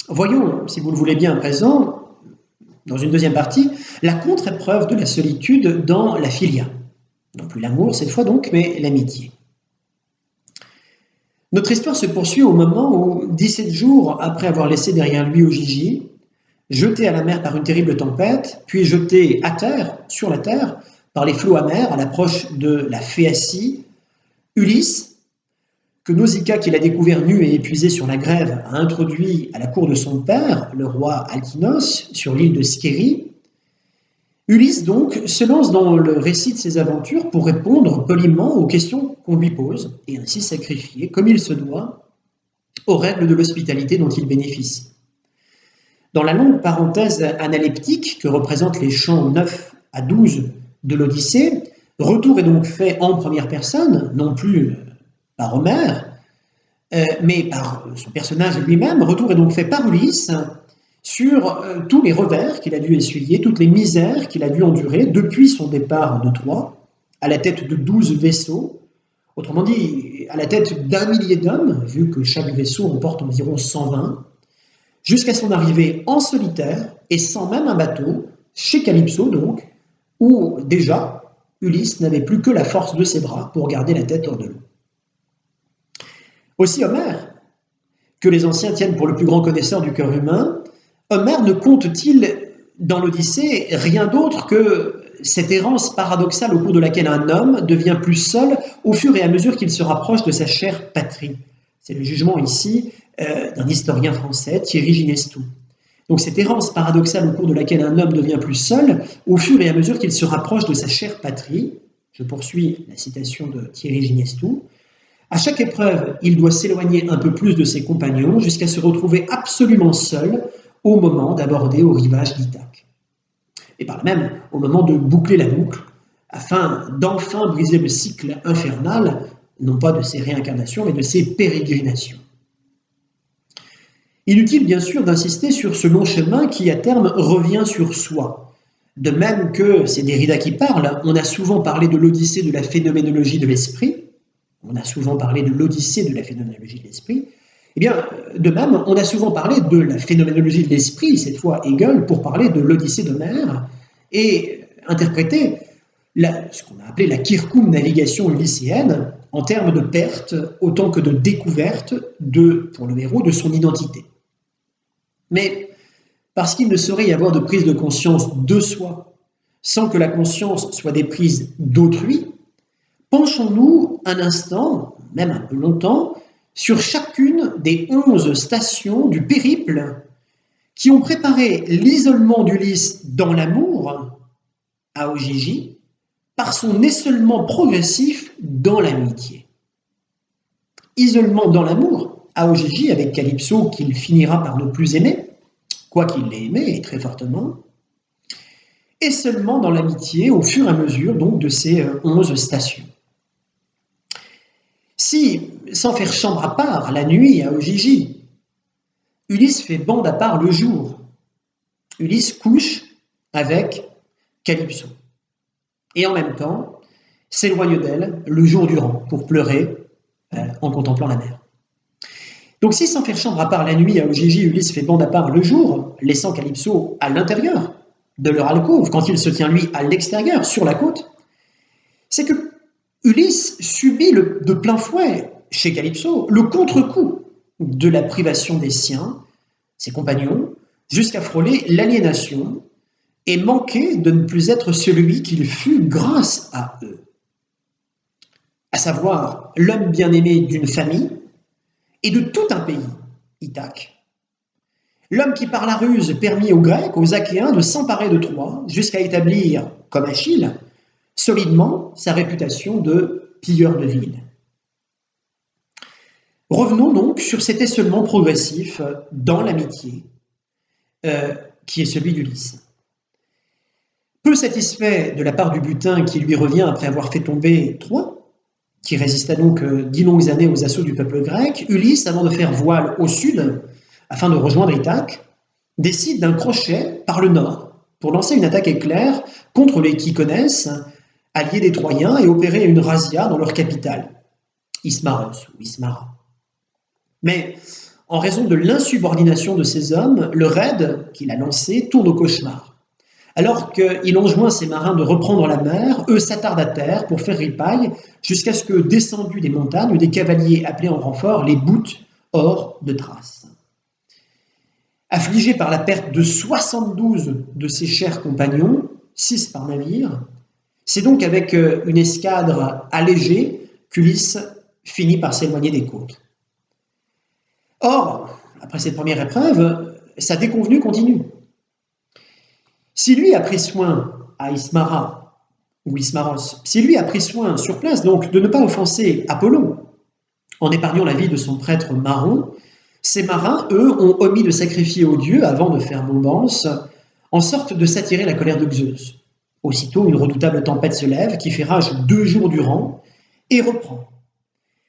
Voyons, si vous le voulez bien à présent, dans une deuxième partie, la contre-épreuve de la solitude dans la philia. Non plus l'amour cette fois donc, mais l'amitié. Notre histoire se poursuit au moment où, 17 jours après avoir laissé derrière lui Ojiji, jeté à la mer par une terrible tempête, puis jeté à terre, sur la terre, par les flots amers à l'approche de la Phéacie, Ulysse, que Nausicaa, qu'il a découvert nu et épuisé sur la grève, a introduit à la cour de son père, le roi Alkinos, sur l'île de Scérie. Ulysse donc se lance dans le récit de ses aventures pour répondre poliment aux questions qu'on lui pose et ainsi sacrifier, comme il se doit, aux règles de l'hospitalité dont il bénéficie. Dans la longue parenthèse analeptique que représentent les chants 9 à 12 de l'Odyssée, retour est donc fait en première personne, non plus par Homère, mais par son personnage lui-même. Retour est donc fait par Ulysse sur tous les revers qu'il a dû essuyer, toutes les misères qu'il a dû endurer depuis son départ de Troie, à la tête de 12 vaisseaux, autrement dit, à la tête d'1 millier d'hommes, vu que chaque vaisseau en porte environ 120, jusqu'à son arrivée en solitaire et sans même un bateau, chez Calypso donc, où déjà Ulysse n'avait plus que la force de ses bras pour garder la tête hors de l'eau. Aussi Homère, que les anciens tiennent pour le plus grand connaisseur du cœur humain, Homère ne compte-t-il dans l'Odyssée rien d'autre que cette errance paradoxale au cours de laquelle un homme devient plus seul au fur et à mesure qu'il se rapproche de sa chère patrie. C'est le jugement ici d'un historien français, Thierry Ginestou. Donc cette errance paradoxale au cours de laquelle un homme devient plus seul au fur et à mesure qu'il se rapproche de sa chère patrie, je poursuis la citation de Thierry Ginestou, à chaque épreuve, il doit s'éloigner un peu plus de ses compagnons jusqu'à se retrouver absolument seul au moment d'aborder au rivage d'Ithaque. Et par là même, au moment de boucler la boucle, afin d'enfin briser le cycle infernal, non pas de ses réincarnations, mais de ses pérégrinations. Inutile bien sûr d'insister sur ce long chemin qui à terme revient sur soi. De même que c'est Derrida qui parle, on a souvent parlé de l'Odyssée de la phénoménologie de l'esprit, on a souvent parlé de l'Odyssée de la phénoménologie de l'esprit, eh bien, de même, on a souvent parlé de la phénoménologie de l'esprit, cette fois Hegel, pour parler de l'Odyssée d'Homère, et interpréter ce qu'on a appelé la Kirkoum navigation ulysséenne en termes de perte autant que de découverte pour le héros de son identité. Mais parce qu'il ne saurait y avoir de prise de conscience de soi sans que la conscience soit déprise d'autrui, penchons-nous un instant, même un peu longtemps, sur chacune des 11 stations du périple qui ont préparé l'isolement d'Ulysse dans l'amour à Ojiji par son essolement progressif dans l'amitié. Isolement dans l'amour à Ojiji avec Calypso qu'il finira par ne plus aimer, quoiqu'il l'ait aimé et très fortement, et seulement dans l'amitié au fur et à mesure donc de ces 11 stations. Si, sans faire chambre à part la nuit à Ojiji, Ulysse fait bande à part le jour, Ulysse couche avec Calypso, et en même temps s'éloigne d'elle le jour durant pour pleurer en contemplant la mer. Donc si sans faire chambre à part la nuit à Ojiji, Ulysse fait bande à part le jour, laissant Calypso à l'intérieur de leur alcôve, quand il se tient lui à l'extérieur, sur la côte, c'est que Ulysse subit de plein fouet, chez Calypso, le contre-coup de la privation des siens, ses compagnons, jusqu'à frôler l'aliénation et manquer de ne plus être celui qu'il fut grâce à eux. À savoir l'homme bien-aimé d'une famille et de tout un pays, Ithaque. L'homme qui par la ruse permit aux Grecs, aux Achéens de s'emparer de Troie jusqu'à établir, comme Achille, solidement sa réputation de pilleur de ville. Revenons donc sur cet essolement progressif dans l'amitié, qui est celui d'Ulysse. Peu satisfait de la part du butin qui lui revient après avoir fait tomber Troie, qui résista donc 10 longues années aux assauts du peuple grec, Ulysse, avant de faire voile au sud, afin de rejoindre Ithaque, décide d'un crochet par le nord pour lancer une attaque éclair contre les Kykonès, alliés des Troyens, et opérer une razzia dans leur capitale, Ismaros ou Ismara. Mais En raison de l'insubordination de ces hommes, le raid qu'il a lancé tourne au cauchemar. Alors qu'il enjoint ses marins de reprendre la mer, eux s'attardent à terre pour faire ripaille jusqu'à ce que, descendus des montagnes, des cavaliers appelés en renfort les boutent hors de trace. Affligé par la perte de 72 de ses chers compagnons, 6 par navire, c'est donc avec une escadre allégée qu'Ulysse finit par s'éloigner des côtes. Or, après cette première épreuve, sa déconvenue continue. Si lui a pris soin à Ismara, ou Ismaros, si lui a pris soin sur place donc de ne pas offenser Apollon, en épargnant la vie de son prêtre Maron, ces marins, eux, ont omis de sacrifier aux dieux avant de faire bombance, en sorte de s'attirer la colère de Zeus. Aussitôt, une redoutable tempête se lève, qui fait rage 2 jours durant, et reprend.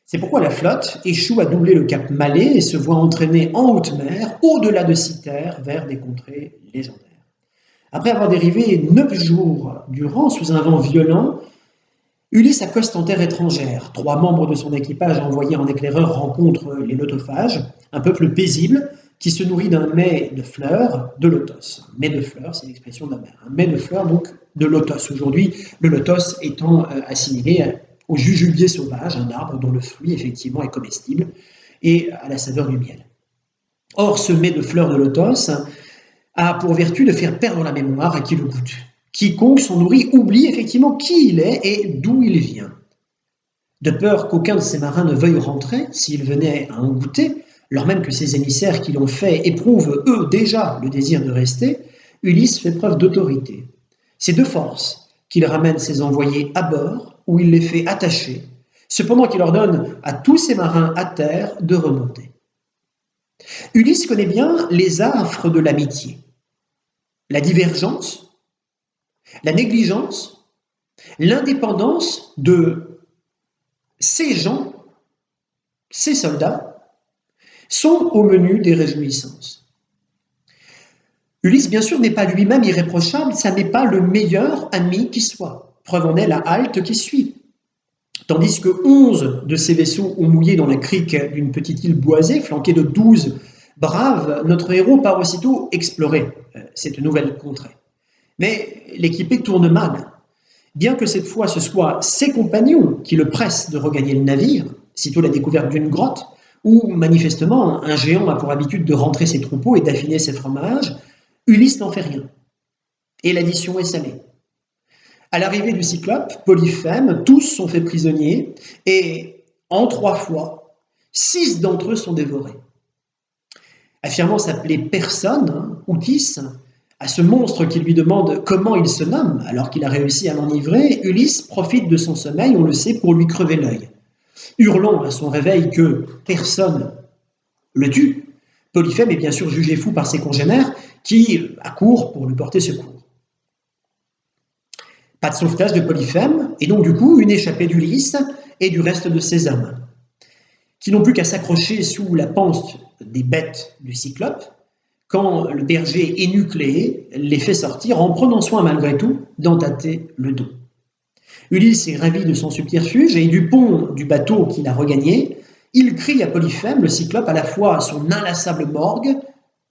C'est pourquoi la flotte échoue à doubler le cap Malais et se voit entraînée en haute mer, au-delà de Cythère, vers des contrées légendaires. Après avoir dérivé 9 jours durant sous un vent violent, Ulysse accoste en terre étrangère. 3 membres de son équipage envoyés en éclaireur rencontrent les lotophages, un peuple paisible qui se nourrit d'un mets de fleurs de lotos. Un mets de fleurs, c'est l'expression d'un mets. Un mets de fleurs, donc, de lotos. Aujourd'hui, le lotos étant assimilé au jujubier sauvage, un arbre dont le fruit, effectivement, est comestible et à la saveur du miel. Or, ce mets de fleurs de lotos a pour vertu de faire perdre la mémoire à qui le goûte. Quiconque s'en nourrit oublie effectivement qui il est et d'où il vient. De peur qu'aucun de ces marins ne veuille rentrer, s'il venait à en goûter, lors même que ces émissaires qui l'ont fait éprouvent, eux, déjà le désir de rester, Ulysse fait preuve d'autorité. C'est de force qu'il ramène ses envoyés à bord, où il les fait attacher, cependant qu'il ordonne à tous ces marins à terre de remonter. Ulysse connaît bien les affres de l'amitié, la divergence, la négligence, l'indépendance de ces gens, ces soldats, sont au menu des réjouissances. Ulysse, bien sûr, n'est pas lui-même irréprochable, ça n'est pas le meilleur ami qui soit. Preuve en est la halte qui suit. Tandis que 11 de ces vaisseaux ont mouillé dans la crique d'une petite île boisée, flanquée de 12 braves, notre héros part aussitôt explorer cette nouvelle contrée. Mais l'équipée tourne mal. Bien que cette fois ce soit ses compagnons qui le pressent de regagner le navire, sitôt la découverte d'une grotte, où manifestement un géant a pour habitude de rentrer ses troupeaux et d'affiner ses fromages, Ulysse n'en fait rien. Et l'addition est salée. À l'arrivée du Cyclope, Polyphème, tous sont faits prisonniers, et en 3 fois, 6 d'entre eux sont dévorés. Affirmant s'appeler personne, Outis, à ce monstre qui lui demande comment il se nomme, alors qu'il a réussi à l'enivrer, Ulysse profite de son sommeil, on le sait, pour lui crever l'œil. Hurlant à son réveil que personne le tue, Polyphème est bien sûr jugé fou par ses congénères qui accourent pour lui porter secours. Pas de sauvetage de Polyphème, et donc du coup une échappée d'Ulysse et du reste de ses hommes, qui n'ont plus qu'à s'accrocher sous la panse des bêtes du Cyclope, quand le berger énucléé les fait sortir en prenant soin malgré tout d'entâter le dos. Ulysse est ravi de son subterfuge et du pont du bateau qu'il a regagné, il crie à Polyphème, le Cyclope, à la fois son inlassable morgue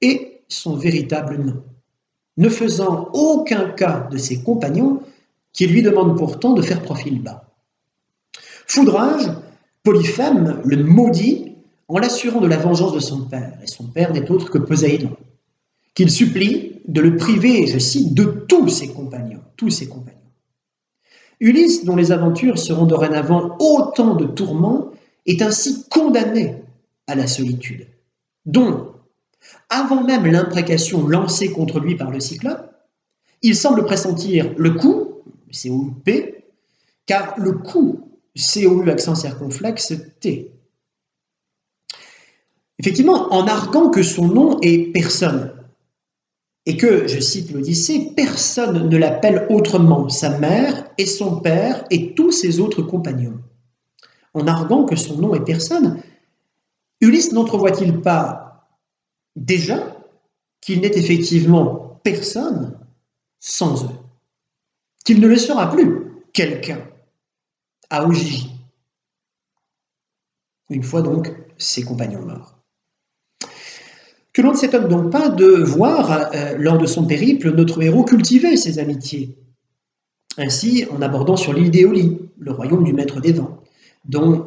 et son véritable nom, ne faisant aucun cas de ses compagnons qui lui demandent pourtant de faire profil bas. Foudrage, Polyphème le maudit en l'assurant de la vengeance de son père, et son père n'est autre que Poséidon, qu'il supplie de le priver, je cite, de tous ses compagnons. Ulysse, dont les aventures seront dorénavant autant de tourments, est ainsi condamné à la solitude, dont, avant même l'imprécation lancée contre lui par le Cyclope, il semble pressentir le coup, C-O-U-P, car le coup, C-O-U accent circonflexe, T. Effectivement, en arguant que son nom est personne, et que, je cite l'Odyssée, personne ne l'appelle autrement, sa mère et son père et tous ses autres compagnons. En arguant que son nom est personne, Ulysse n'entrevoit-il pas déjà qu'il n'est effectivement personne sans eux, qu'il ne le sera plus quelqu'un à Ogygie, une fois donc ses compagnons morts. que l'on ne s'étonne donc pas de voir, lors de son périple, notre héros cultiver ses amitiés. Ainsi, en abordant sur l'île d'Éolie, le royaume du maître des vents, dont,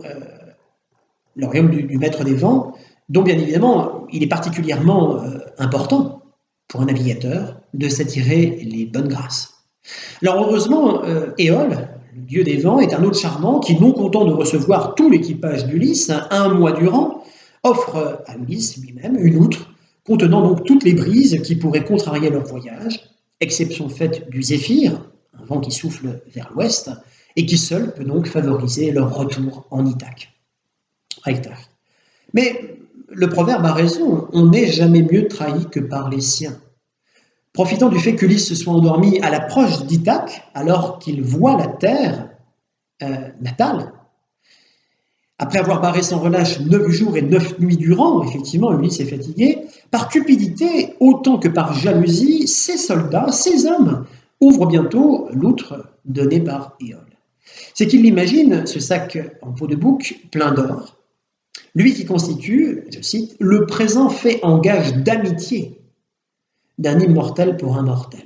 le royaume du maître des vents, dont bien évidemment il est particulièrement important pour un navigateur de s'attirer les bonnes grâces. Alors heureusement, Éole, le dieu des vents, est un hôte charmant qui, non content de recevoir tout l'équipage d'Ulysse, un mois durant, offre à Ulysse lui-même une outre contenant donc toutes les brises qui pourraient contrarier leur voyage, exception faite du zéphyr, un vent qui souffle vers l'ouest, et qui seul peut donc favoriser leur retour en Ithaque. Mais le proverbe a raison, on n'est jamais mieux trahi que par les siens. Profitant du fait qu'Ulysse se soit endormi à l'approche d'Ithaque, alors qu'il voit la terre natale, après avoir barré sans relâche 9 jours et 9 nuits durant, effectivement, Ulysse est fatigué, par cupidité, autant que par jalousie, ses soldats, ses hommes, ouvrent bientôt l'outre donnée par Éole. C'est qu'il imagine ce sac en peau de bouc plein d'or, lui qui constitue, je cite, le présent fait en gage d'amitié d'un immortel pour un mortel.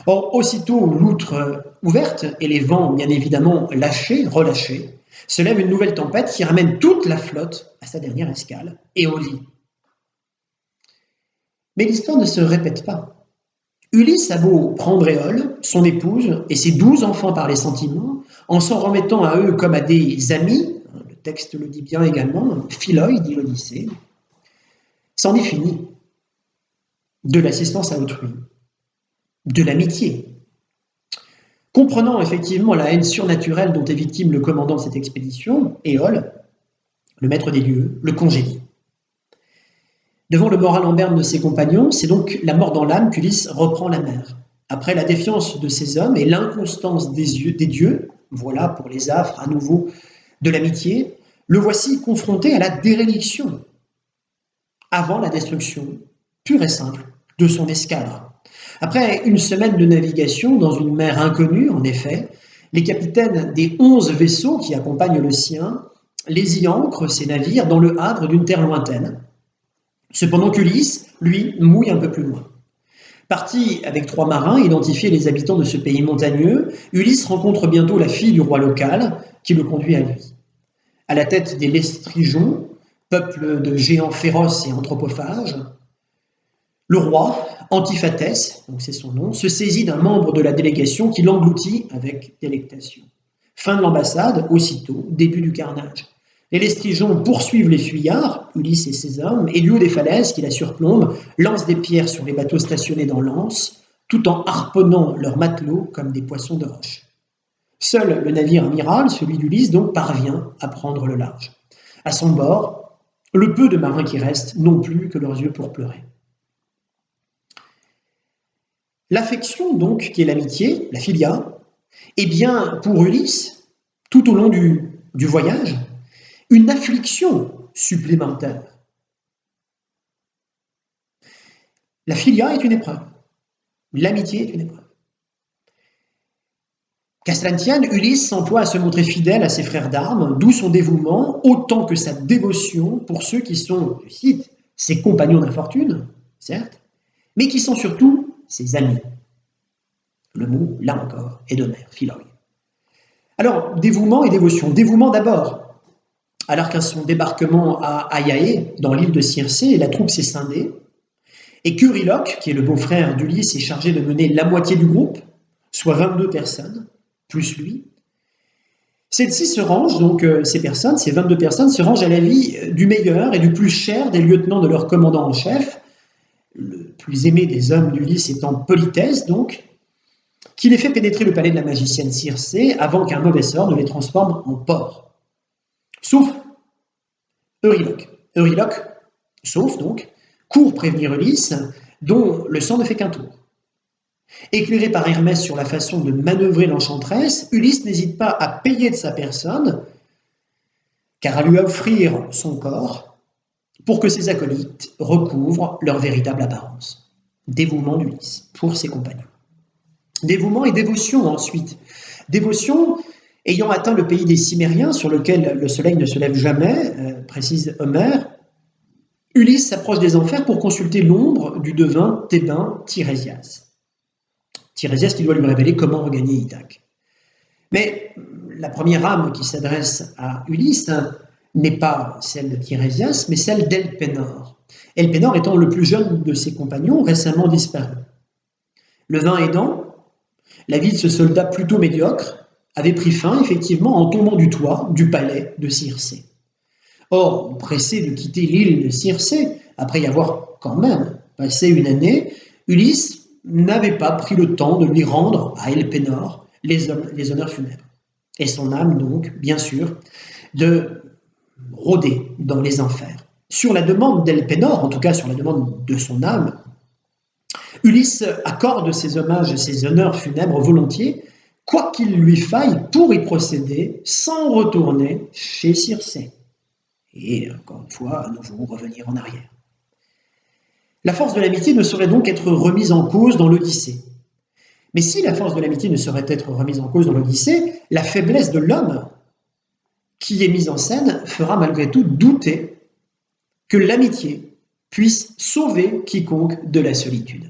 Or, aussitôt l'outre ouverte et les vents bien évidemment relâchés, se lève une nouvelle tempête qui ramène toute la flotte à sa dernière escale, Éolie. Mais l'histoire ne se répète pas. Ulysse a beau prendre Éole, son épouse et ses 12 enfants par les sentiments, en s'en remettant à eux comme à des amis, le texte le dit bien également, Philoi dit l'Odyssée, c'en est fini de l'assistance à autrui, de l'amitié. Comprenant effectivement la haine surnaturelle dont est victime le commandant de cette expédition, Éole, le maître des lieux, le congédie. Devant le moral en berne de ses compagnons, c'est donc la mort dans l'âme qu'Ulysse reprend la mer. Après la défiance de ses hommes et l'inconstance des dieux, voilà pour les affres à nouveau de l'amitié, le voici confronté à la déréliction, avant la destruction pure et simple de son escadre. Après une semaine de navigation dans une mer inconnue, en effet, les capitaines des 11 vaisseaux qui accompagnent le sien les y ancrent, ces navires, dans le havre d'une terre lointaine. Cependant qu'Ulysse, lui, mouille un peu plus loin. Parti avec 3 marins identifier les habitants de ce pays montagneux, Ulysse rencontre bientôt la fille du roi local qui le conduit à lui. À la tête des Lestrigeons, peuple de géants féroces et anthropophages, le roi, Antiphatès, donc c'est son nom, se saisit d'un membre de la délégation qui l'engloutit avec délectation. Fin de l'ambassade, aussitôt, début du carnage. Les Lestrigeons poursuivent les fuyards, Ulysse et ses hommes, et du haut des falaises qui la surplombent, lancent des pierres sur les bateaux stationnés dans l'anse, tout en harponnant leurs matelots comme des poissons de roche. Seul le navire amiral, celui d'Ulysse, donc, parvient à prendre le large. À son bord, le peu de marins qui restent n'ont plus que leurs yeux pour pleurer. L'affection, donc, qui est l'amitié, la philia, est bien pour Ulysse, tout au long du voyage, une affliction supplémentaire. La philia est une épreuve, l'amitié est une épreuve. Qu'à cela ne tienne, Ulysse s'emploie à se montrer fidèle à ses frères d'armes, d'où son dévouement, autant que sa dévotion pour ceux qui sont, je cite, ses compagnons d'infortune, certes, mais qui sont surtout ses amis. Le mot, là encore, est d'Homère, philoi. Alors, dévouement et dévotion. Dévouement d'abord. Alors qu'à son débarquement à Aiae, dans l'île de Circé, la troupe s'est scindée, et qu'Euryloque, qui est le beau-frère d'Ulysse, est chargé de mener la moitié du groupe, soit 22 personnes, plus lui. Celles-ci se rangent, donc ces 22 personnes, se rangent à l'avis du meilleur et du plus cher des lieutenants de leur commandant en chef, le plus aimé des hommes d'Ulysse étant Polythèse, donc, qui les fait pénétrer le palais de la magicienne Circé avant qu'un mauvais sort ne les transforme en porc. Sauf Euryloque. Euryloque, sauf donc, court prévenir Ulysse, dont le sang ne fait qu'un tour. Éclairé par Hermès sur la façon de manœuvrer l'enchanteresse, Ulysse n'hésite pas à payer de sa personne, car à lui offrir son corps, pour que ses acolytes recouvrent leur véritable apparence. Dévouement d'Ulysse pour ses compagnons. Dévouement et dévotion ensuite. Dévotion ayant atteint le pays des Cimériens, sur lequel le soleil ne se lève jamais, précise Homère, Ulysse s'approche des enfers pour consulter l'ombre du devin thébain Tirésias. Tirésias qui doit lui révéler comment regagner Ithaque. Mais la première âme qui s'adresse à Ulysse n'est pas celle de Tirésias, mais celle d'Elpénor. Elpénor étant le plus jeune de ses compagnons, récemment disparu. Le vin aidant, la vie de ce soldat plutôt médiocre avait pris fin effectivement en tombant du toit du palais de Circé. Or, pressé de quitter l'île de Circé, après y avoir quand même passé une année, Ulysse n'avait pas pris le temps de lui rendre à Elpénor les honneurs funèbres. Et son âme donc, bien sûr, de rôder dans les enfers. Sur la demande d'Elpénor, en tout cas sur la demande de son âme, Ulysse accorde ses hommages et ses honneurs funèbres volontiers, quoi qu'il lui faille pour y procéder sans retourner chez Circé. Et encore une fois, à nouveau, revenir en arrière. La force de l'amitié ne saurait donc être remise en cause dans l'Odyssée. Mais si la force de l'amitié ne saurait être remise en cause dans l'Odyssée, la faiblesse de l'homme qui est mise en scène fera malgré tout douter que l'amitié puisse sauver quiconque de la solitude.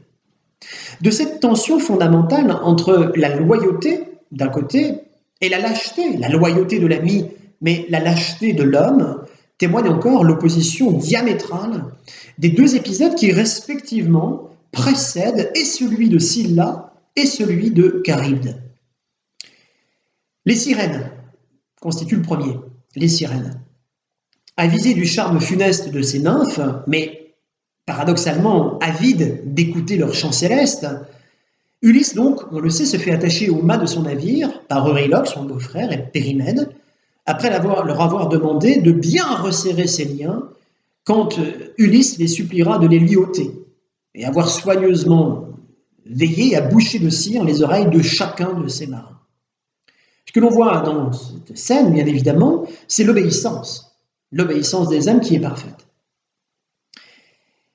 De cette tension fondamentale entre la loyauté d'un côté et la lâcheté, la loyauté de l'ami, mais la lâcheté de l'homme, témoigne encore l'opposition diamétrale des deux épisodes qui respectivement précèdent et celui de Scylla et celui de Charybde. Les sirènes constituent le premier. Les sirènes. Avisées du charme funeste de ces nymphes, mais paradoxalement avides d'écouter leur chant céleste, Ulysse donc, on le sait, se fait attacher au mât de son navire par Euryloque, son beau-frère, et Périmède, après leur avoir demandé de bien resserrer ses liens quand Ulysse les suppliera de les lui ôter et avoir soigneusement veillé à boucher de cire les oreilles de chacun de ses marins. Ce que l'on voit dans cette scène, bien évidemment, c'est l'obéissance des âmes qui est parfaite.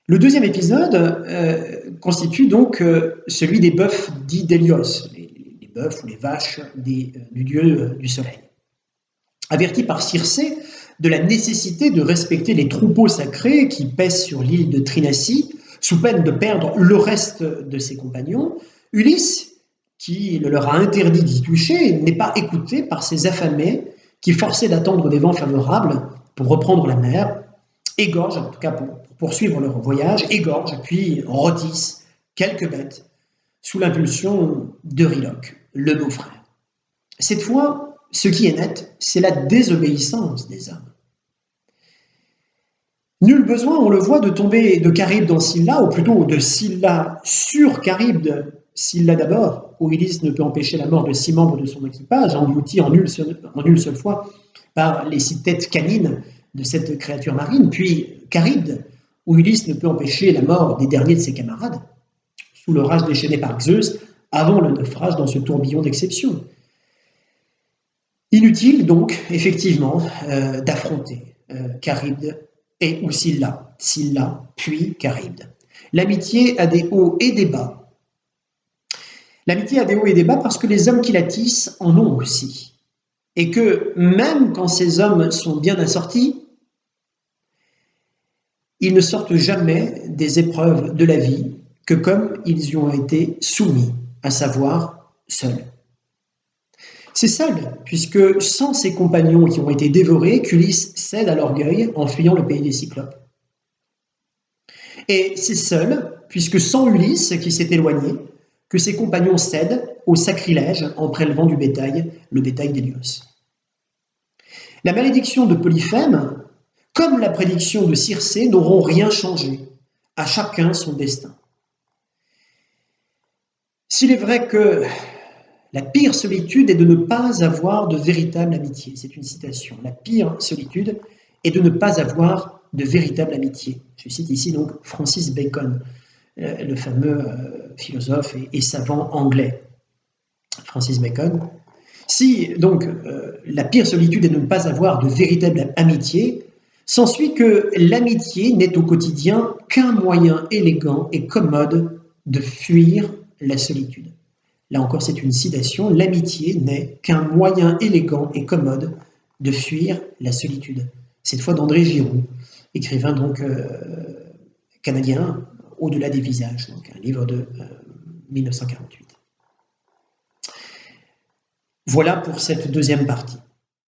Le deuxième épisode constitue donc celui des bœufs dits d'Hélios, les bœufs ou les vaches du dieu du soleil. Averti par Circé de la nécessité de respecter les troupeaux sacrés qui pèsent sur l'île de Thrinacie, sous peine de perdre le reste de ses compagnons, Ulysse, qui leur a interdit d'y toucher, n'est pas écouté par ces affamés qui, forcés d'attendre des vents favorables pour reprendre la mer, égorgent, en tout cas pour poursuivre leur voyage, égorgent puis rôtissent quelques bêtes sous l'impulsion d'Euryloque, le beau-frère. Cette fois, ce qui est net, c'est la désobéissance des hommes. Nul besoin, on le voit, de tomber de Charybde dans Scylla, ou plutôt de Scylla sur Charybde, Scylla d'abord, où Ulysse ne peut empêcher la mort de 6 membres de son équipage, engloutis en une seule fois par les 6 têtes canines de cette créature marine, puis Charybde, où Ulysse ne peut empêcher la mort des derniers de ses camarades, sous l'orage déchaîné par Zeus, avant le naufrage dans ce tourbillon d'exception. Inutile donc, effectivement, d'affronter Charybde ou Scylla, puis Charybde. L'amitié a des hauts et des bas. L'amitié a des hauts et des bas parce que les hommes qui la tissent en ont aussi. Et que même quand ces hommes sont bien assortis, ils ne sortent jamais des épreuves de la vie que comme ils y ont été soumis, à savoir seuls. C'est seul, puisque sans ses compagnons qui ont été dévorés, qu'Ulysse cède à l'orgueil en fuyant le pays des Cyclopes. Et c'est seul, puisque sans Ulysse qui s'est éloigné, que ses compagnons cèdent au sacrilège en prélevant du bétail, le bétail d'Hélios. La malédiction de Polyphème, comme la prédiction de Circé, n'auront rien changé, à chacun son destin. S'il est vrai que la pire solitude est de ne pas avoir de véritable amitié. C'est une citation. La pire solitude est de ne pas avoir de véritable amitié. Je cite ici donc Francis Bacon, le fameux philosophe et savant anglais. Francis Bacon. Si donc la pire solitude est de ne pas avoir de véritable amitié, s'ensuit que l'amitié n'est au quotidien qu'un moyen élégant et commode de fuir la solitude. Là encore, c'est une citation. L'amitié n'est qu'un moyen élégant et commode de fuir la solitude. cette fois d'André Giraud, écrivain donc canadien, Au-delà des visages, donc un livre de 1948. Voilà pour cette deuxième partie.